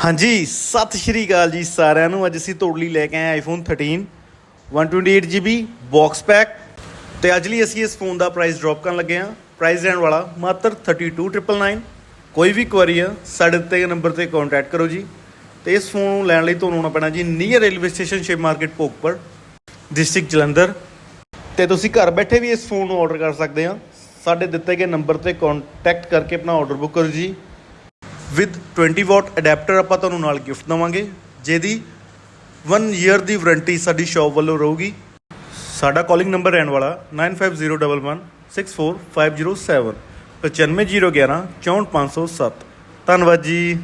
ਹਾਂਜੀ ਸਤਿ ਸ਼੍ਰੀ ਅਕਾਲ ਜੀ ਸਾਰਿਆਂ ਨੂੰ। ਅੱਜ ਅਸੀਂ ਤੁਹਾਡੇ ਲਈ ਲੈ ਕੇ ਆਏ ਆਈਫੋਨ 13 128GB ਬਾਕਸ ਪੈਕ। ਤੇ ਅੱਜ ਲਈ ਅਸੀਂ ਇਸ ਫੋਨ ਦਾ ਪ੍ਰਾਈਸ ਡ੍ਰੌਪ ਕਰਨ ਲੱਗੇ ਹਾਂ। ਪ੍ਰਾਈਸ ਰਹਿਣ ਵਾਲਾ ਮਾਤਰ 32,999। ਕੋਈ ਵੀ ਕੁਐਰੀ ਆ ਸਾਡੇ ਦਿੱਤੇ ਨੰਬਰ 'ਤੇ ਕੰਟੈਕਟ ਕਰੋ ਜੀ। ਤੇ ਇਸ ਫੋਨ ਨੂੰ ਲੈਣ ਲਈ ਤੁਹਾਨੂੰ ਆਉਣਾ ਪੈਣਾ ਜੀ near railway station Shiv market Bhogpur district Jalandhar. ਤੇ ਤੁਸੀਂ ਘਰ ਬੈਠੇ ਵੀ ਇਸ ਫੋਨ ਨੂੰ ਆਰਡਰ ਕਰ ਸਕਦੇ ਆ। ਸਾਡੇ ਦਿੱਤੇ ਗਏ ਨੰਬਰ 'ਤੇ ਕੰਟੈਕਟ ਕਰਕੇ ਆਪਣਾ ਆਰਡਰ ਬੁੱਕ ਕਰੋ ਜੀ। ਵਿਦ 20 ਵਾਟ ਅਡੈਪਟਰ ਆਪਾਂ ਤੁਹਾਨੂੰ ਨਾਲ ਗਿਫਟ ਦੇਵਾਂਗੇ, ਜਿਹਦੀ 1 ਈਅਰ ਦੀ ਵਾਰੰਟੀ ਸਾਡੀ ਸ਼ੌਪ ਵੱਲੋਂ ਰਹੂਗੀ। ਸਾਡਾ ਕਾਲਿੰਗ ਨੰਬਰ ਰਹਿਣ ਵਾਲਾ 9501164507 9501 64507। ਧੰਨਵਾਦ ਜੀ।